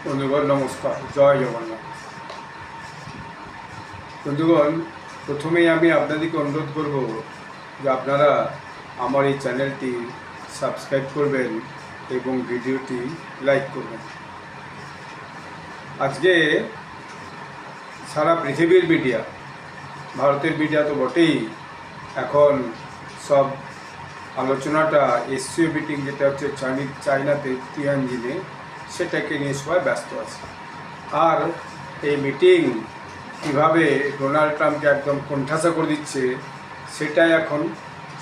বন্ধুগণ নমস্কার, জয় জগন্নাথ। বন্ধুগণ, প্রথমেই আমি আপনাদেরকে অনুরোধ করব যে আপনারা আমার এই চ্যানেলটি সাবস্ক্রাইব করবেন এবং ভিডিওটি লাইক করবেন। আজকে সারা পৃথিবীর মিডিয়া, ভারতের মিডিয়া তো বটেই, এখন সব আলোচনাটা এসসিও মিটিং যেটা হচ্ছে চায়নাতে তিয়ানজিনে, সেটাকে নিয়ে সবাই ব্যস্ত আছে। আর এই মিটিং কীভাবে ডোনাল্ড ট্রাম্পকে একদম কোণঠাসা করে দিচ্ছে সেটাই এখন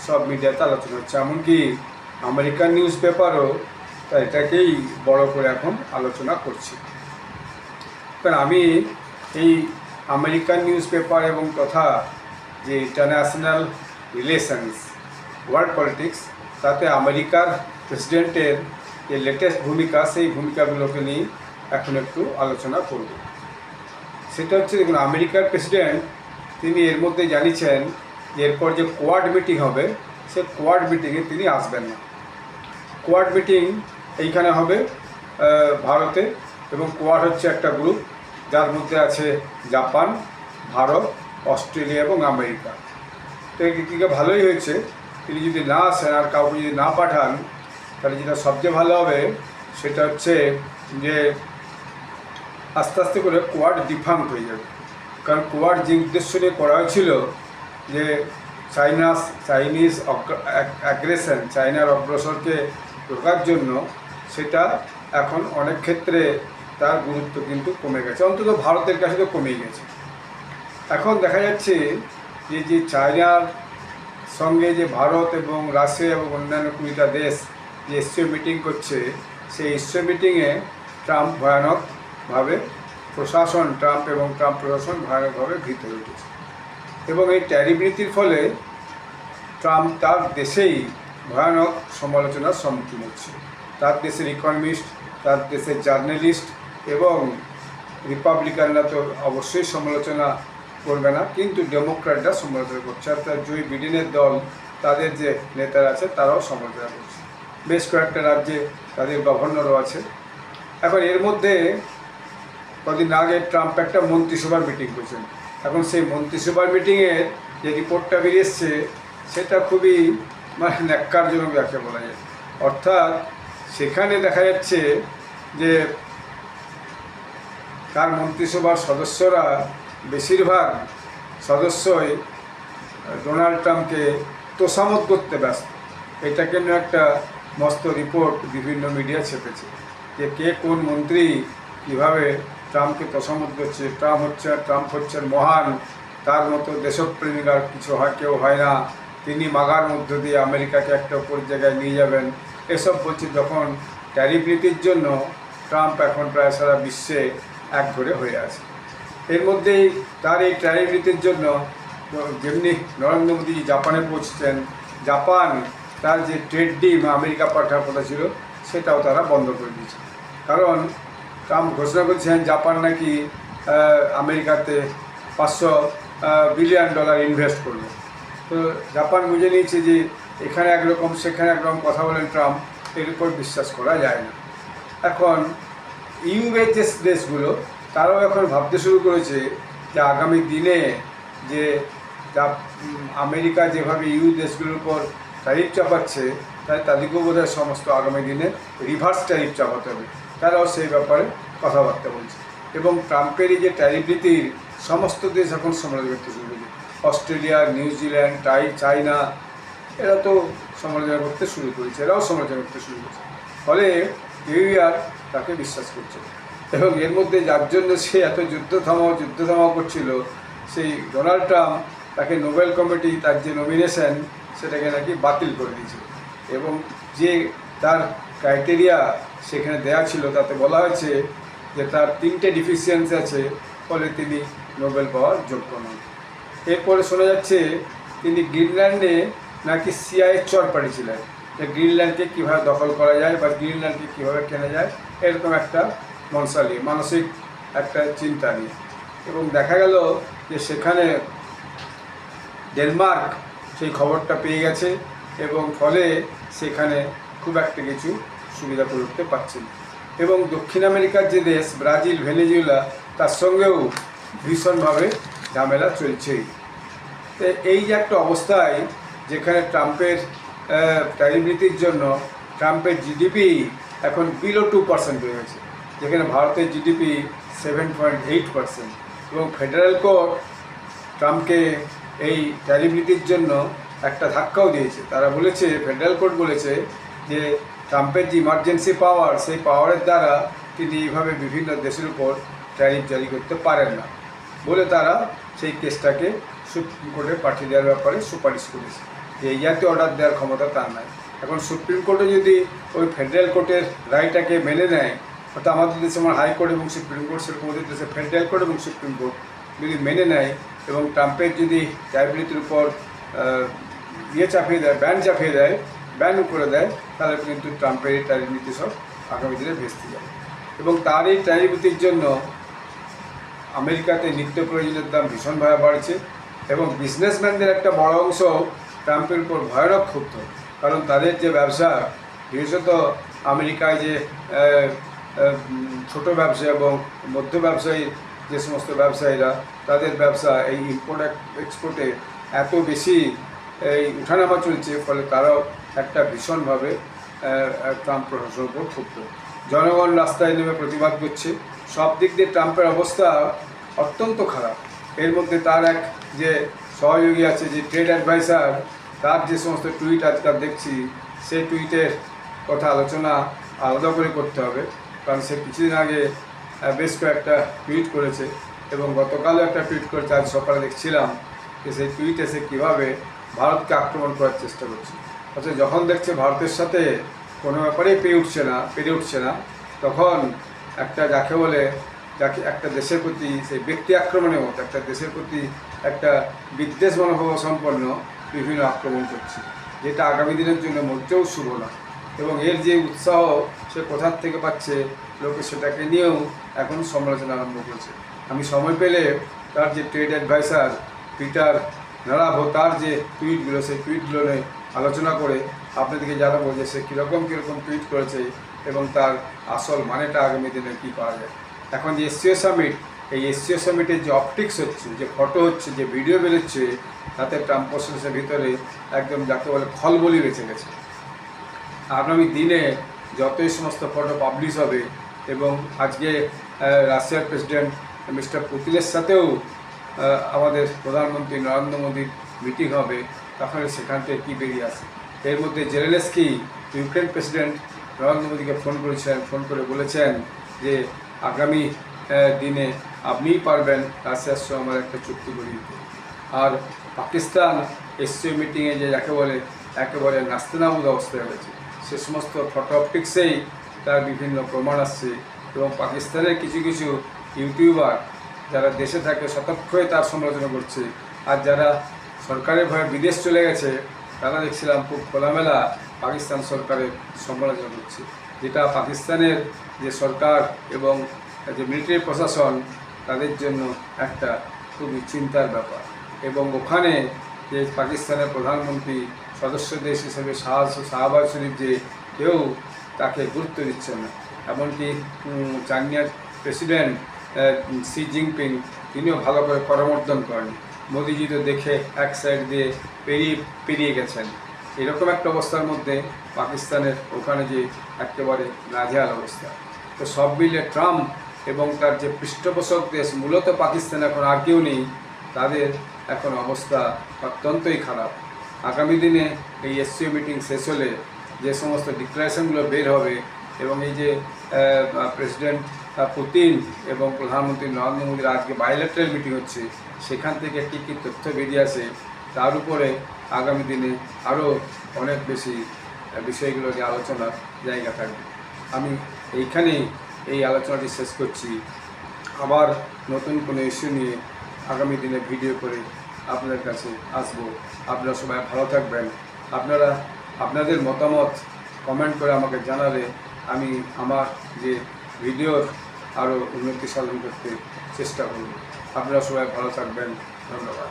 সব মিডিয়াতে আলোচনা হচ্ছে। এমনকি আমেরিকান নিউজ পেপারও তা এটাকেই বড় করে এখন আলোচনা করছে। কারণ আমি এই আমেরিকান নিউজ পেপার এবং তথা যে ইন্টারন্যাশনাল রিলেশনস, ওয়ার্ল্ড পলিটিক্স, তাতে আমেরিকার প্রেসিডেন্টের যে লেটেস্ট ভূমিকা, সেই ভূমিকাগুলোকে নিয়ে এখন একটু আলোচনা করব। সেটা হচ্ছে, দেখুন, আমেরিকার প্রেসিডেন্ট তিনি এর মধ্যে জানিয়েছেন যে এরপর যে কোয়াড মিটিং হবে, সে কোয়াড মিটিংয়ে তিনি আসবেন না। কোয়াড মিটিং এইখানে হবে ভারতে, এবং কোয়াড হচ্ছে একটা গ্রুপ যার মধ্যে আছে জাপান, ভারত, অস্ট্রেলিয়া এবং আমেরিকা। তো এদিকে ভালোই হয়েছে, তিনি যদি না আসেন আর কাউকে যদি না পাঠান, তাহলে যেটা সবচেয়ে ভালো হবে সেটা হচ্ছে যে আস্তে আস্তে করে কোয়াড ডিফাঙ্ক হয়ে যাবে। কারণ কোয়াড যে উদ্দেশ্য নিয়ে করা হয়েছিল, যে চাইনিজ অ্যাগ্রেশন, চায়নার অগ্রসরকে রোকার জন্য, সেটা এখন অনেক ক্ষেত্রে তার গুরুত্ব কিন্তু কমে গেছে, অন্তত ভারতের কাছে তো কমেই গেছে। এখন দেখা যাচ্ছে যে চায়নার সঙ্গে যে ভারত এবং রাশিয়া এবং অন্যান্য 20টা দেশ যে এসসিও মিটিং করছে, সেই এসসিও মিটিংয়ে ট্রাম্প ভয়ানকভাবে ট্রাম্প এবং ট্রাম্প প্রশাসন ভয়ানকভাবে ভীত হয়ে উঠেছে। এবং এই ট্যারিফ নীতির ফলে ট্রাম্প তার দেশেই ভয়ানক সমালোচনার সম্মুখীন হচ্ছে। তার দেশের ইকোনমিস্ট, তার দেশের জার্নালিস্ট এবং রিপাবলিকানরা তো অবশ্যই সমালোচনা করবে না, কিন্তু ডেমোক্র্যাটরা সমালোচনা করছে। আর তার জো বিডেনের দল, তাদের যে নেতারা আছে তারাও সমালোচনা করছে। বেশ কয়েকটা রাজ্যে তাদের গভর্নরও আছে। এখন এর মধ্যে কদিন আগে ট্রাম্প একটা মন্ত্রিসভার মিটিং করেছেন। এখন সেই মন্ত্রিসভার মিটিংয়ের যে রিপোর্টটা বেরিয়েছে, সেটা খুবই ন্যাক্কারজনক যাকে বলা যায়। অর্থাৎ সেখানে দেখা যাচ্ছে যে তার মন্ত্রিসভার সদস্যরা, বেশিরভাগ সদস্যই ডোনাল্ড ট্রাম্পকে তোষামত করতে ব্যস্ত। এটাকে নিয়ে একটা মস্ত রিপোর্ট বিভিন্ন মিডিয়া ছেপেছে যে কে কোন মন্ত্রী কীভাবে ট্রাম্পকে তোষামত করছে। ট্রাম্প হচ্ছেন মহান, তার মতো দেশপ্রেমিক আর কেউ হয় না, তিনি মাগার মধ্য দিয়ে আমেরিকাকে একটা উপর জায়গায় নিয়ে যাবেন, এসব বলছে। যখন ট্যারিফ নীতির জন্য ট্রাম্প এখন প্রায় সারা বিশ্বে একঘরে হয়ে আছে। এর মধ্যেই তার এই ট্যারিফ নীতির জন্য যেমনি নরেন্দ্র মোদী জাপানে পৌঁছেছেন, জাপান তার যে ট্রেড ডিল আমেরিকা পাঠার কথা ছিল, সেটাও তারা বন্ধ করে দিয়েছে। কারণ ট্রাম্প ঘোষণা করছেন জাপান নাকি আমেরিকাতে $500 বিলিয়ন ইনভেস্ট করবে। তো জাপান বুঝে নিয়েছে যে এখানে একরকম সেখানে একরকম কথা বলেন ট্রাম্প, এর উপর বিশ্বাস করা যায় না। এখন ইউএর যে দেশগুলো, তারাও এখন ভাবতে শুরু করেছে যে আগামী দিনে যে আমেরিকা যেভাবে ইউ দেশগুলোর উপর ট্যারিফ চাপাচ্ছে, তাই তাদেরকেও বোধহয় সমস্ত আগামী দিনে রিভার্স ট্যারিফ চাপাতে হবে। তারাও সেই ব্যাপারে কথাবার্তা বলছে। এবং ট্রাম্পের এই যে ট্যারিফ নীতির সমস্ত দেশ এখন সমালোচনা করতে শুরু করেছে। অস্ট্রেলিয়া, নিউজিল্যান্ড, চায়না, এরা তো সমালোচনা করতে শুরু করেছে, এরাও সমালোচনা করতে শুরু করেছে। ফলে কেউই আর তাকে বিশ্বাস করছে। এবং এর মধ্যে যার জন্য সে এত যুদ্ধ থামাও করছিল, সেই ডোনাল্ড ট্রাম্প তাকে নোবেল কমিটি তার যে নমিনেশন, সেটাকে নাকি বাতিল করে দিয়েছে। এবং যে তার ক্রাইটেরিয়া সেখানে দেয়া ছিল, তাতে বলা হয়েছে যে তার 3টে ডিফিসিয়েন্সি আছে, ফলে তিনি নোবেল পাওয়ার যোগ্য নন। এরপরে শোনা যাচ্ছে তিনি গ্রিনল্যান্ডে নাকি সিআইএর চর পাঠিয়েছিলেন, যে গ্রিনল্যান্ডকে কীভাবে দখল করা যায় বা গ্রিনল্যান্ডকে কীভাবে কেনা যায়, এরকম একটা মানসিক একটা চিন্তা নিয়ে। এবং দেখা গেল যে সেখানে ডেনমার্ক সেই খবরটা পেয়ে গেছে, এবং ফলে সেখানে খুব একটা কিছু সুবিধা করে উঠতে পারছে না। এবং দক্ষিণ আমেরিকার যে দেশ ব্রাজিল, ভেনেজুয়েলা, তার সঙ্গেও ভীষণভাবে ঝামেলা চলছেই। তো এই যে একটা অবস্থায় যেখানে ট্রাম্পের ট্যারিফ নীতির জন্য ট্রাম্পের জিডিপি এখন বিলো 2% হয়ে গেছে, যেখানে ভারতের জিডিপি 7.8%, এবং ফেডারেল কোর্ট ট্রাম্পকে এই ট্যারিফ নীতির জন্য একটা ধাক্কাও দিয়েছে। তারা বলেছে, ফেডারেল কোর্ট বলেছে যে ট্রাম্পের যে ইমার্জেন্সি পাওয়ার, সেই পাওয়ারের দ্বারা তিনি এইভাবে বিভিন্ন দেশের উপর ট্যারিফ জারি করতে পারেন না বলে তারা সেই কেসটাকে সুপ্রিম কোর্টে পাঠিয়ে দেওয়ার ব্যাপারে সুপারিশ করেছে যে এই জাতীয় অর্ডার দেওয়ার ক্ষমতা তার নাই। এখন সুপ্রিম কোর্টে যদি ওই ফেডারেল কোর্টের রায়টাকে মেনে নেয়, অর্থাৎ আমাদের দেশে আমার হাইকোর্ট এবং সুপ্রিম কোর্ট, সেরকম ওদের দেশে ফেডারেল কোর্ট এবং সুপ্রিম কোর্ট যদি মেনে নেয় এবং ট্রাম্পের যদি ট্যারিফ নীতির উপর চাপিয়ে দেয়, ব্যান করে দেয়, তাহলে কিন্তু ট্রাম্পের এই ট্যারিফ নীতি সব আগামী দিনে ভেস্তে যাবে। এবং তার এই ট্যারিফ নীতির জন্য আমেরিকাতে নিত্য প্রয়োজনের দাম ভীষণভাবে বাড়ছে, এবং বিজনেসম্যানদের একটা বড় অংশ ট্রাম্পের উপর ভয়ানক ক্ষুব্ধ। কারণ তাদের যে ব্যবসা, বিশেষত আমেরিকায় যে ছোট ব্যবসা এবং মধ্য ব্যবসায়ী যে সমস্ত ব্যবসায়ীরা, তাদের ব্যবসা এই ইম্পোর্ট এক্সপোর্টে এত বেশি এই উঠানামা চলছে, ফলে তারাও একটা ভীষণভাবে ট্রাম্প প্রশাসনের উপর ক্ষুব্ধ। জনগণ রাস্তায় নেমে প্রতিবাদ করছে। সব দিক দিয়ে ট্রাম্পের অবস্থা অত্যন্ত খারাপ। এর মধ্যে তার এক যে সহযোগী আছে, যে ট্রেড অ্যাডভাইসার, তার যে সমস্ত টুইট আজকাল দেখছি, সেই টুইটের কথা আলোচনা আলাদা করে করতে হবে। কারণ সে কিছুদিন আগে বেশ কয়েকটা টুইট করেছে, এবং গতকালও একটা টুইট করেছে, আজ সকালে দেখছিলাম যে সেই টুইটে সে কীভাবে ভারতকে আক্রমণ করার চেষ্টা করছে। অথচ যখন দেখছে ভারতের সাথে কোনো ব্যাপারেই পেরে উঠছে না, তখন একটা যাকে একটা দেশের প্রতি সেই ব্যক্তি আক্রমণের মতো একটা দেশের প্রতি একটা বিদ্বেষ মনোভাব সম্পন্ন বিভিন্ন আক্রমণ করছে, যেটা আগামী দিনের জন্য মোটেও শুভ না। এবং এর যে উৎসাহ সে কোথার থেকে পাচ্ছে, লোকে সেটাকে নিয়েও এখন সমালোচনা আরম্ভ করছে। আমি সময় পেলে তার যে ট্রেড অ্যাডভাইসার পিটার নারাভো, তার যে টুইটগুলো, সেই টুইটগুলো নিয়ে আলোচনা করে আপনাদেরকে জানাবো যে সে কীরকম টুইট করেছে এবং তার আসল মানেটা আগামী দিনে কী পাওয়া যায়। এখন যে এসসিও সামিট, এই এসসিও সামিটের যে অপটিক্স হচ্ছে, যে ফটো হচ্ছে, যে ভিডিও বেরোচ্ছে, তাতে ট্রাম্প প্রশাসনের ভিতরে একদম যাকে বলে খলবলি বেঁচে গেছে। আগামী দিনে যতই সমস্ত ফটো পাবলিশ হবে, এবং আজকে রাশিয়ার প্রেসিডেন্ট মিস্টার পুতিনের সাথেও আমাদের প্রধানমন্ত্রী নরেন্দ্র মোদীর মিটিং হবে, তখন সেখান থেকে কী বেরিয়ে আসে। এর মধ্যে জেলেনস্কি ইউক্রেন প্রেসিডেন্ট নরেন্দ্র মোদীকে ফোন করে বলেছেন যে আগামী দিনে আপনিই পারবেন রাশিয়ার সঙ্গে আমার একটা চুক্তি করে দিতে। আর পাকিস্তান এসসিও মিটিংয়ে যে একেবারে নাস্তেনাবুদ অবস্থায় রয়েছে, সে সমস্ত ফটো অপটিক্সেই তার বিভিন্ন প্রমাণ আসছে। এবং পাকিস্তানের কিছু ইউটিউবার যারা দেশে থাকে সতর্ক হয়ে তার সমালোচনা করছে, আর যারা সরকারের ভয়ে বিদেশ চলে গেছে, তারা দেখছিলাম খুব খোলামেলা পাকিস্তান সরকারের সমালোচনা করছে, যেটা পাকিস্তানের যে সরকার এবং যে মিলিটারি প্রশাসন, তাদের জন্য একটা খুবই চিন্তার ব্যাপার। এবং ওখানে যে পাকিস্তানের প্রধানমন্ত্রী সদস্য দেশ হিসেবে শাহবাজ শরীফ, যে কেউ তাকে গুরুত্ব দিচ্ছেন না। এমনকি চাইনার প্রেসিডেন্ট শি জিনপিং, তিনিও ভালো করে করমর্দন করেন। মোদিজি তো দেখে এক সাইড দিয়ে পেরিয়ে গেছেন। এরকম একটা অবস্থার মধ্যে পাকিস্তানের ওখানে যে একেবারে নাজেহাল অবস্থা। তো সব মিলে ট্রাম্প এবং তার যে পৃষ্ঠপোষক দেশ, মূলত পাকিস্তান এখন আর কেউ নেই, তাদের এখন অবস্থা অত্যন্তই খারাপ। আগামী দিনে এই এসসিও মিটিং শেষ হলে যে সমস্ত ডিক্লারেশনগুলো বের হবে, এবং এই যে প্রেসিডেন্ট পুতিন এবং প্রধানমন্ত্রী নরেন্দ্র মোদীর আজকে বাইলেটারাল মিটিং হচ্ছে, সেখান থেকে কী কী তথ্য বেরিয়ে আসে, তার উপরে আগামী দিনে আরও অনেক বেশি বিষয়গুলো নিয়ে আলোচনার জায়গা থাকবে। আমি এইখানেই এই আলোচনাটি শেষ করছি। আবার নতুন কোনো ইস্যু নিয়ে আগামী দিনে ভিডিও করে আপনাদের কাছে আসবো। আপনারা সবাই ভালো থাকবেন। আপনাদের মতামত কমেন্ট করে আমাকে জানালে আমি আমার যে ভিডিওর আরও উন্নতি সাধন করতে চেষ্টা করব। আপনারা সবাই ভালো থাকবেন। ধন্যবাদ।